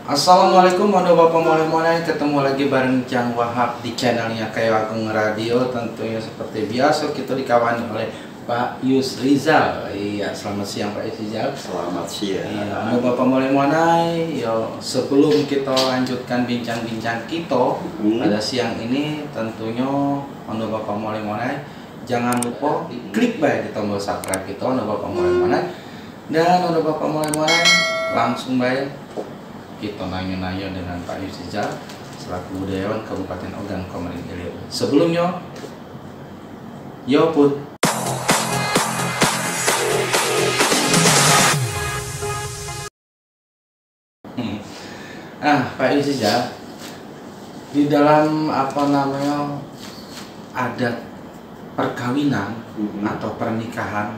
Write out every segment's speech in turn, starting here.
Assalamualaikum warahmatullahi wabarakatuh. Ketemu lagi bareng Jang Wahab di channelnya Kayu Agung Radio. Tentunya seperti biasa kita dikawani oleh Pak Yus Rizal. Iya, selamat siang Pak Yus Rizal. Selamat siang. Iya, Bapak mulai. Yo, sebelum kita lanjutkan bincang-bincang kita pada siang ini, tentunya Bapak mulai. Jangan lupa klik baik di tombol subscribe kita Bapak mulai. Dan Bapak mulai langsung bayar. Kita nanya-nanya dengan Pak Yus Rizal selaku budayawan Kabupaten Ogan Komering Ilir. Sebelumnya, yo pun. Pak Yus Rizal, di dalam adat perkawinan atau pernikahan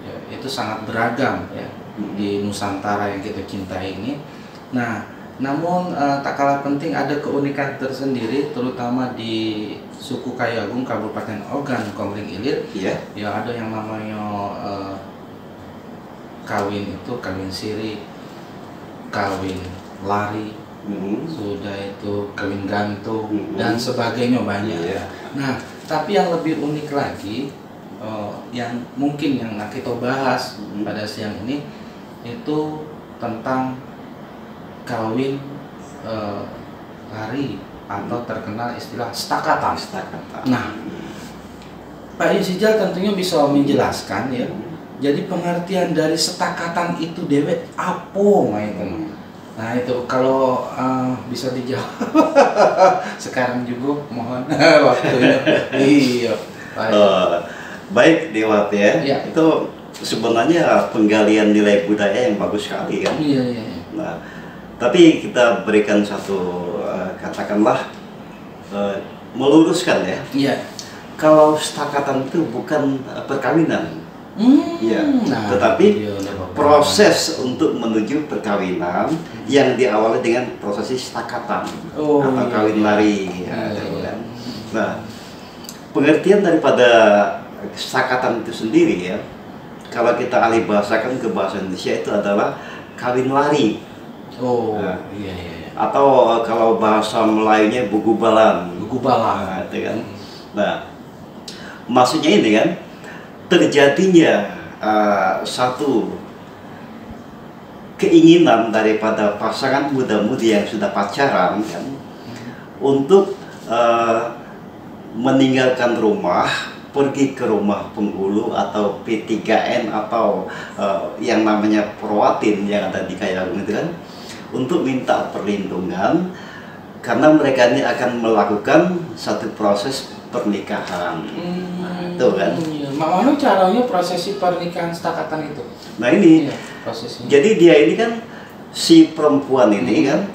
ya, itu sangat beragam ya di Nusantara yang kita cintai ini. Nah, namun tak kalah penting ada keunikan tersendiri, terutama di suku Kayu Agung Kabupaten Ogan Komering Ilir. Iya. Ya, ada yang namanya kawin itu kawin siri, kawin lari, sudah itu kawin gantung dan sebagainya banyak. Iya. Nah, tapi yang lebih unik lagi yang mungkin yang kita bahas pada siang ini itu tentang kawin lari atau terkenal istilah stakatan. Nah, Pak Yus Rizal tentunya bisa menjelaskan ya. Jadi pengertian dari stakatan itu dewe apa itu? Nah itu kalau bisa dijawab sekarang juga mohon waktunya. Iya. Baik Dewa ya. Ya. Itu sebenarnya penggalian nilai budaya yang bagus sekali kan. Iya. Nah, tapi kita berikan satu katakanlah meluruskan ya. Iya. Kalau stakatan itu bukan perkawinan. Iya. Nah, tetapi proses untuk menuju perkawinan yang diawali dengan prosesi stakatan atau kawin lari. Ya, kan? Nah, pengertian daripada stakatan itu sendiri ya, kalau kita alih bahasakan ke bahasa Indonesia itu adalah kawin lari. Nah, iya. Atau kalau bahasa Melayunya bugubalan. Bugubalan. Nah, itu kan. Nah, maksudnya ini kan terjadinya satu keinginan daripada pasangan muda-mudi yang sudah pacaran kan untuk meninggalkan rumah, pergi ke rumah penghulu atau P3N atau yang namanya perwatin yang ada di Kayu Agung itu kan, untuk minta perlindungan karena mereka ini akan melakukan satu proses pernikahan. Nah, itu kan. Mana caranya prosesi pernikahan stakatan itu? Nah ini prosesnya. Jadi dia ini kan si perempuan ini kan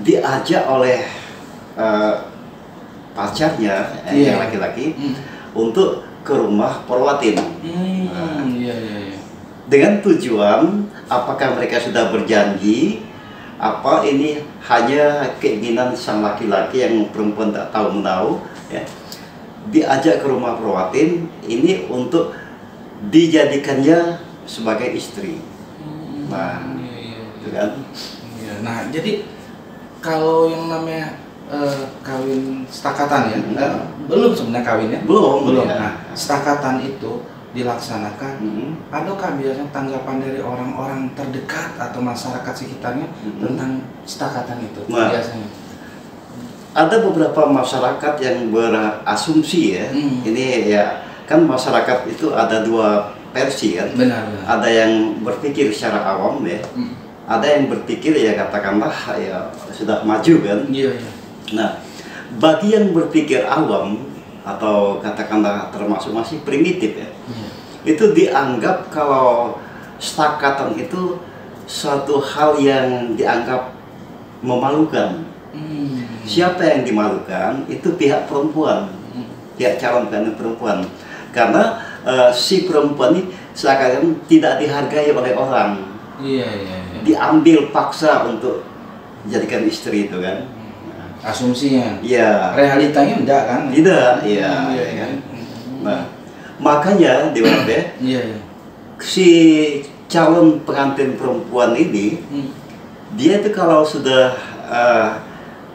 diajak oleh pacarnya yang laki-laki untuk ke rumah perwatin. Dengan tujuan apakah mereka sudah berjanji, apa ini hanya keinginan sang laki-laki yang perempuan tak tahu menahu ya, diajak ke rumah perwatin ini untuk dijadikannya sebagai istri. Nah, itu kan. Nah, jadi kalau yang namanya kawin stakatan ya, belum sebenarnya kawinnya? Belum. Ya. Nah, stakatan itu dilaksanakan, adakah biasanya tanggapan dari orang-orang terdekat atau masyarakat sekitarnya tentang stakatan itu biasanya? Ada beberapa masyarakat yang berasumsi ya, ini ya kan masyarakat itu ada dua versi kan. Benar. Ada yang berpikir secara awam ya, ada yang berpikir ya katakanlah ya sudah maju kan. Iya. Nah, bagi yang berpikir awam atau katakanlah termasuk masih primitif ya, itu dianggap kalau stakatan itu suatu hal yang dianggap memalukan. Siapa yang dimalukan? Itu pihak perempuan, pihak calon perempuan, karena si perempuan ini seakan tidak dihargai oleh orang. Iya. Diambil paksa untuk dijadikan istri itu kan. Asumsinya. Iya. Realitanya enggak kan? Tidak, iya. Kan? Nah, makanya di Iya. si calon pengantin perempuan ini dia itu kalau sudah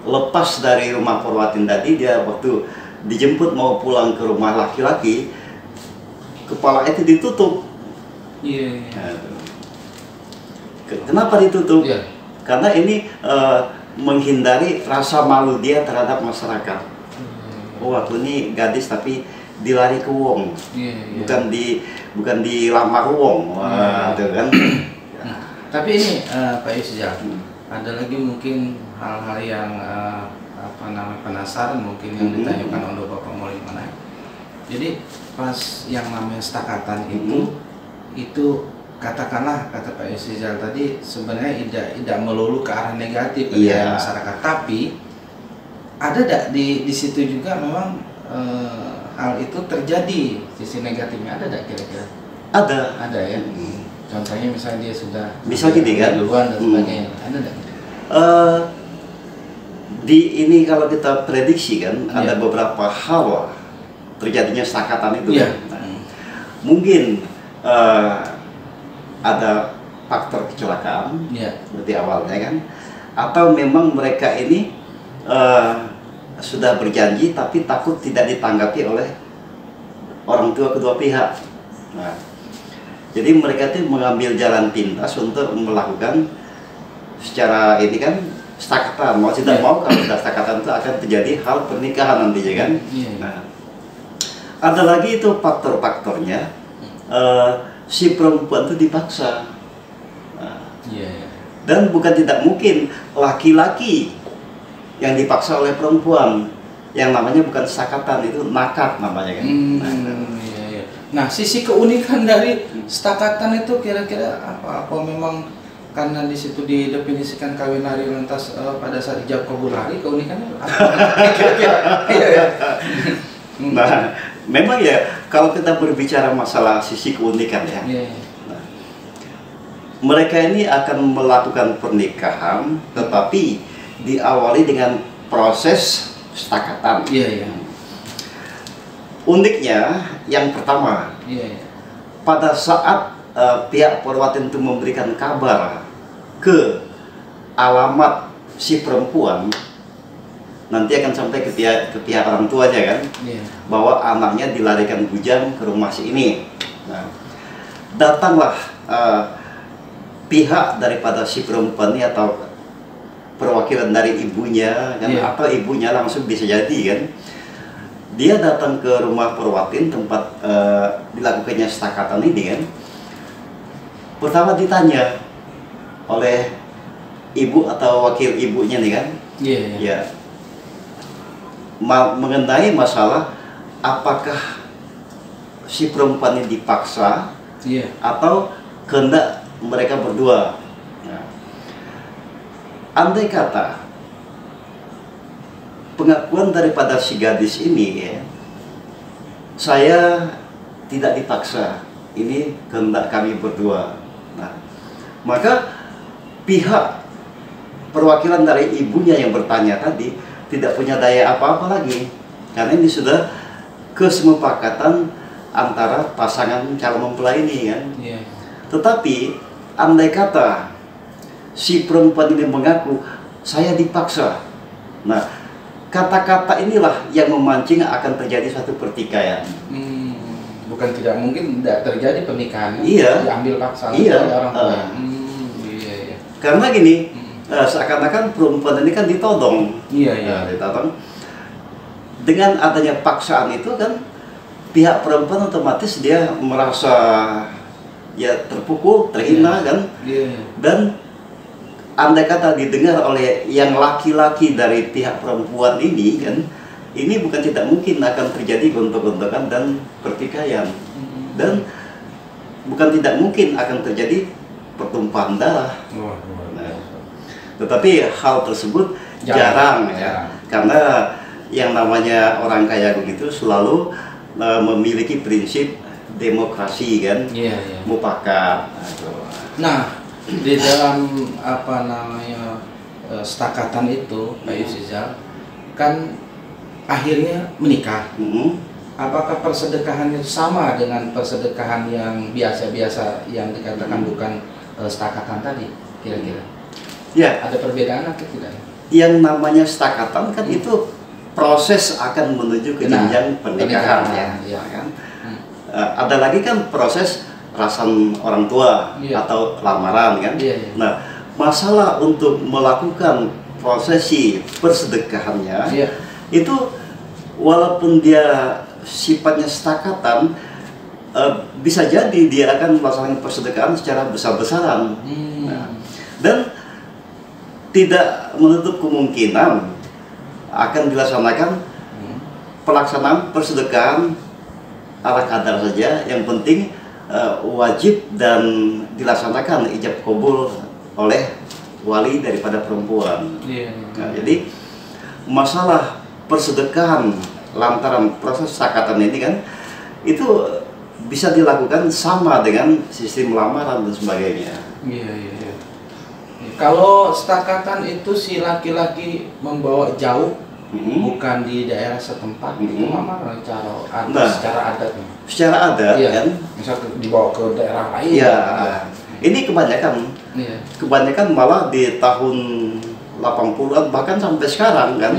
lepas dari rumah Porwatin tadi, dia waktu dijemput mau pulang ke rumah laki-laki, kepala itu ditutup. Iya. Kenapa ditutup? Iya. Karena ini menghindari rasa malu dia terhadap masyarakat. Oh, aku ini gadis tapi dilari ke wong, bukan dilamar wong. Wah, itu kan. Tapi ini Pak Yusjal, ada lagi mungkin hal-hal yang apa namanya penasaran mungkin yang ditanyakan oleh Bapak Moli Manai. Jadi pas yang namanya stakatan itu katakanlah kata Pak Yusjal tadi sebenarnya tidak melulu ke arah negatif bagi masyarakat, tapi ada tidak di situ juga memang hal itu terjadi, sisi negatifnya ada tidak kira-kira? Ada ya. Contohnya misalnya dia sudah gini kan duluan dan sebagainya, ada tidak? Di ini kalau kita prediksi kan ada beberapa hal terjadinya stakatan itu. Mungkin ada faktor kecelakaan seperti awalnya kan, atau memang mereka ini sudah berjanji tapi takut tidak ditanggapi oleh orang tua kedua pihak. Nah, jadi mereka itu mengambil jalan pintas untuk melakukan secara ini kan stakatan. Mau tidak mau kalau sudah stakatan itu akan terjadi hal pernikahan nantinya kan. Nah, ada lagi itu faktor-faktornya, si perempuan itu dipaksa. Nah, dan bukan tidak mungkin laki-laki yang dipaksa oleh perempuan, yang namanya bukan stakatan, itu nakak namanya kan. Nah, sisi keunikan dari stakatan itu kira-kira apa memang karena di situ didefinisikan kawin hari lantas pada saat ijab kabul hari, keunikannya apa? Nah, memang ya kalau kita berbicara masalah sisi keunikan ya, nah, mereka ini akan melakukan pernikahan tetapi diawali dengan proses stakatan. Uniknya yang pertama, pada saat pihak Porwatin itu memberikan kabar ke alamat si perempuan, nanti akan sampai ke pihak orang tuanya kan, bahwa anaknya dilarikan bujang ke rumah si ini. Nah, datanglah pihak daripada si perempuan ini atau perwakilan dari ibunya kan, atau ibunya langsung bisa jadi kan, dia datang ke rumah Porwatin tempat dilakukannya stakatan ini kan. Pertama ditanya oleh ibu atau wakil ibunya nih kan, mengenai masalah apakah si perempuan ini dipaksa atau kehendak mereka berdua. Andai kata pengakuan daripada si gadis ini ya, saya tidak dipaksa, ini kehendak kami berdua. Nah, maka pihak perwakilan dari ibunya yang bertanya tadi tidak punya daya apa-apa lagi, karena ini sudah kesepakatan antara pasangan calon mempelai ini kan. Tetapi andai kata si perempuan ini mengaku saya dipaksa, nah kata-kata inilah yang memancing akan terjadi suatu pertikaian. Bukan tidak mungkin tidak terjadi pernikahan, diambil paksa oleh orang tua. Karena gini, seakan-akan perempuan ini kan ditodong. Ditodong. Dengan adanya paksaan itu kan pihak perempuan otomatis dia merasa ya terpukul, terhina kan. Dan andai kata didengar oleh yang laki-laki dari pihak perempuan ini kan, ini bukan tidak mungkin akan terjadi gontok-gontokan dan pertikaian, dan bukan tidak mungkin akan terjadi pertumpahan darah. Nah, tetapi hal tersebut jarang ya, karena yang namanya orang kaya begitu selalu memiliki prinsip demokrasi kan, mufakat. Nah, di dalam apa namanya stakatan itu Pak Yusjal kan akhirnya menikah. Apakah persedekahannya sama dengan persedekahan yang biasa-biasa yang dikatakan bukan stakatan tadi kira-kira? Ya. Ada perbedaan atau tidak? Yang namanya stakatan kan itu proses akan menuju ke jenjang pernikahan ya, kan? Ada lagi kan proses rasan orang tua atau lamaran kan. Nah, masalah untuk melakukan prosesi persedekahannya itu walaupun dia sifatnya stakatan, bisa jadi dia akan melaksanakan persedekahan secara besar-besaran. Nah, dan tidak menutup kemungkinan akan dilaksanakan pelaksanaan persedekahan ala kadar saja. Yang penting wajib dan dilaksanakan ijab kabul oleh wali daripada perempuan. Nah, jadi masalah persedekahan lantaran proses sakatan ini kan itu bisa dilakukan sama dengan sistem lamaran dan sebagainya. Kalau stakatan itu si laki-laki membawa jauh, bukan di daerah setempat, itu mama cara secara adat. Secara adat kan, misal dibawa ke daerah lain. Ini kebanyakan malah di tahun 80-an bahkan sampai sekarang kan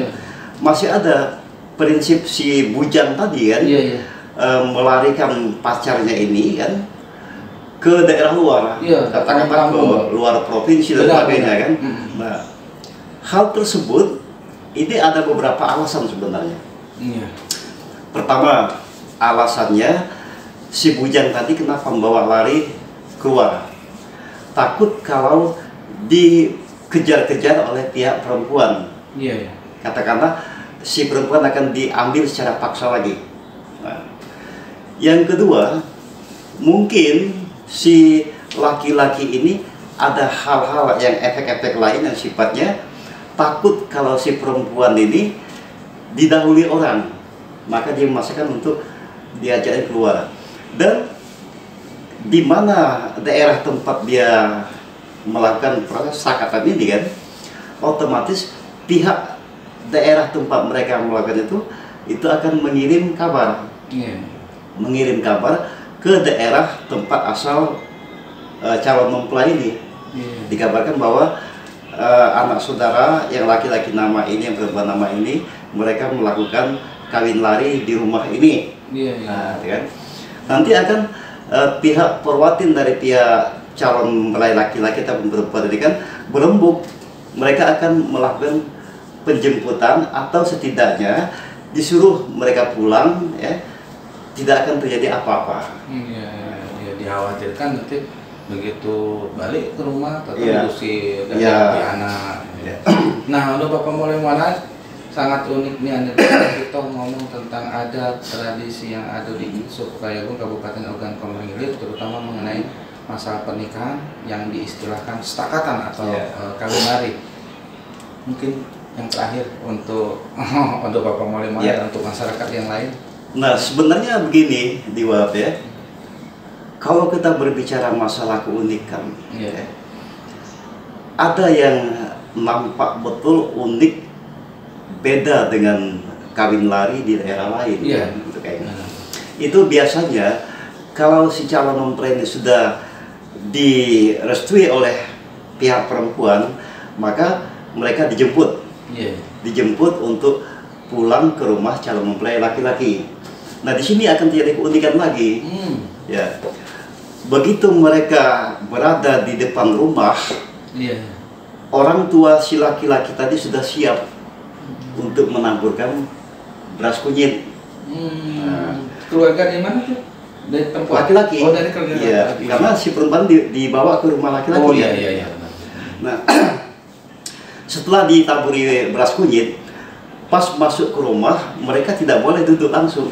masih ada prinsip si bujang tadi kan, melarikan pacarnya ini kan ke daerah luar, katakanlah ke luar provinsi dan sebagainya kan. Nah, hal tersebut ini ada beberapa alasan sebenarnya. Pertama, alasannya si bujang tadi kenapa membawa lari keluar? Takut kalau dikejar-kejar oleh pihak perempuan. Katakanlah si perempuan akan diambil secara paksa lagi. Nah, yang kedua, mungkin si laki-laki ini ada hal-hal yang efek-efek lain yang sifatnya takut kalau si perempuan ini didahului orang, maka dia memaksakan untuk diajaknya keluar. Dan di mana daerah tempat dia melakukan proses sakatan ini kan, otomatis pihak daerah tempat mereka melakukan itu akan mengirim kabar, ke daerah tempat asal calon mempelai ini. Dikabarkan bahwa anak saudara yang laki-laki nama ini, yang perempuan nama ini, mereka melakukan kawin lari di rumah ini. Nah, kan? Nanti akan pihak perwatin dari pihak calon mempelai laki-laki atau perempuan ini kan berembuk. Mereka akan melakukan penjemputan atau setidaknya disuruh mereka pulang ya. Tidak akan terjadi apa-apa. Dikhawatirkan nanti begitu balik ke rumah tetap diusir dari anak. Nah, untuk Bapak mulai mana sangat unik nih Anda kita ngomong tentang adat tradisi yang ada di Sukokayagung Kabupaten Ogan Komering Ilir, terutama mengenai masalah pernikahan yang diistilahkan stakatan atau kawin lari. Mungkin yang terakhir untuk Bapak mulai mana untuk masyarakat yang lain. Nah, sebenarnya begini Diwap ya, kalau kita berbicara masalah keunikan, ada yang nampak betul unik, beda dengan kawin lari di daerah lain. Gitu, itu biasanya kalau si calon mempelai ini sudah direstui oleh pihak perempuan, maka mereka dijemput, untuk pulang ke rumah calon mempelai laki-laki. Nah, di sini akan terjadi keunikan lagi. Begitu mereka berada di depan rumah, orang tua si laki-laki tadi sudah siap untuk menaburkan beras kunyit. Keluarga di mana tuh? Dari tempat laki-laki. Oh, dari keluarga laki-laki. Karena si perempuan dibawa ke rumah laki-laki. Nah, setelah ditaburi beras kunyit, pas masuk ke rumah, mereka tidak boleh duduk langsung.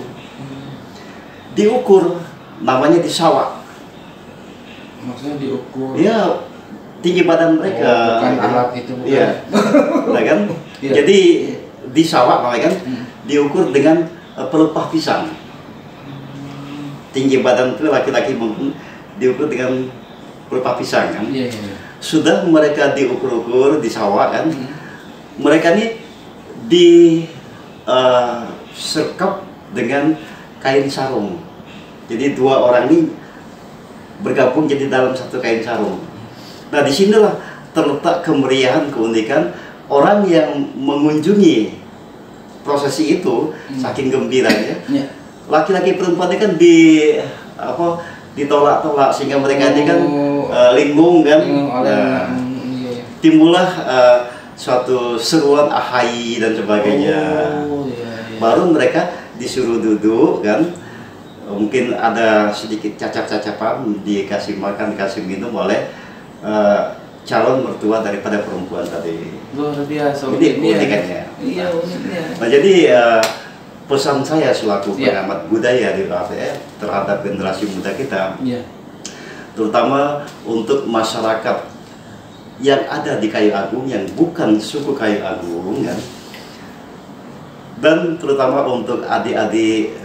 Diukur, namanya disawak. Maksudnya diukur? Ya, tinggi badan mereka. Bukan alat itu, bukan. Nah, kan? Jadi disawak namanya kan, diukur dengan pelepah pisang. Tinggi badan itu laki-laki diukur dengan pelepah pisang kan. Sudah mereka diukur-ukur, disawak kan. Mereka ini diserkap dengan kain sarung. Jadi dua orang ini bergabung jadi dalam satu kain sarung. Nah, disinilah terletak kemeriahan, keunikan orang yang mengunjungi prosesi itu saking gembiranya. Laki-laki perempuannya kan ditolak-tolak sehingga mereka ini kan linglung kan. Timbullah suatu seruan ahai dan sebagainya. Baru mereka disuruh duduk kan. Mungkin ada sedikit cacap-cacapan, dikasih makan, dikasih minum oleh calon mertua daripada perempuan tadi. Luar biasa. Ini unikannya. Iya, uniknya. Nah, jadi pesan saya selaku pengamat budaya di RAF terhadap generasi muda kita, terutama untuk masyarakat yang ada di Kayu Agung yang bukan suku Kayu Agung, kan? Dan terutama untuk adik-adik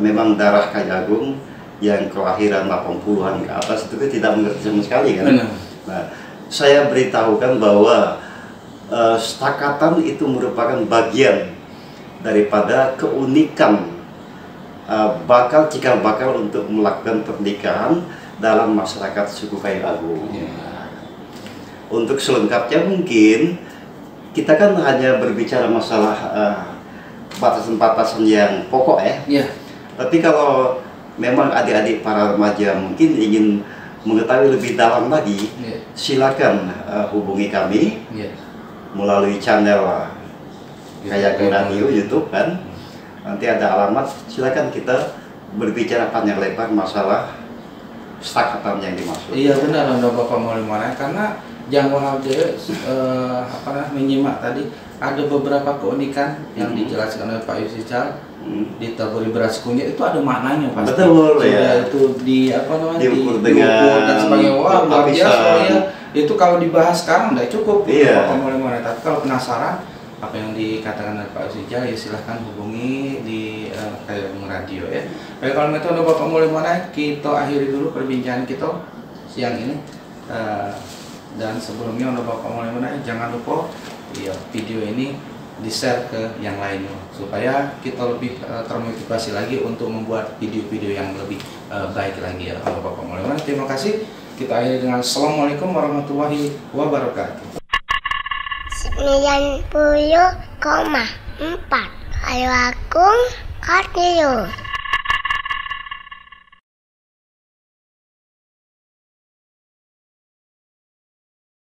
memang darah Kayu Agung yang kelahiran 80-an ke atas itu tidak mengerti sama sekali, kan? Nah, saya beritahukan bahwa stakatan itu merupakan bagian daripada keunikan cikal bakal untuk melakukan pernikahan dalam masyarakat suku Kayu Agung. Untuk selengkapnya mungkin kita kan hanya berbicara masalah batasan-batasan yang pokok ya. Tapi kalau memang adik-adik para remaja mungkin ingin mengetahui lebih dalam lagi, silakan hubungi kami melalui channel Kayu Agung Radio YouTube kan. Nanti ada alamat, silakan kita berbicara panjang lebar masalah stakatan yang dimaksud. Iya benar Bapak Maulana, karena jangan menyimak tadi ada beberapa keunikan yang dijelaskan oleh Pak Yusijal. Ditaburi beras kunyit itu ada maknanya pasti. Betul ya. Itu diukur dengan dan sebagainya. Wah, luar biasa ya. Itu kalau dibahas sekarang udah cukup. Bapak Maulana. Tapi kalau penasaran apa yang dikatakan oleh Pak Yusijal, ya silahkan hubungi di Kayu Agung Radio ya. Baik, kalau metode Bapak Maulana, kita akhiri dulu perbincangan kita siang ini. Dan sebelumnya untuk Bapak Maulana, jangan lupa video ini di-share ke yang lainnya supaya kita lebih termotivasi lagi untuk membuat video-video yang lebih baik lagi ya Bapak Maulana. Terima kasih. Kita akhiri dengan Assalamualaikum warahmatullahi wabarakatuh. 90,4 Kayu Agung Radio.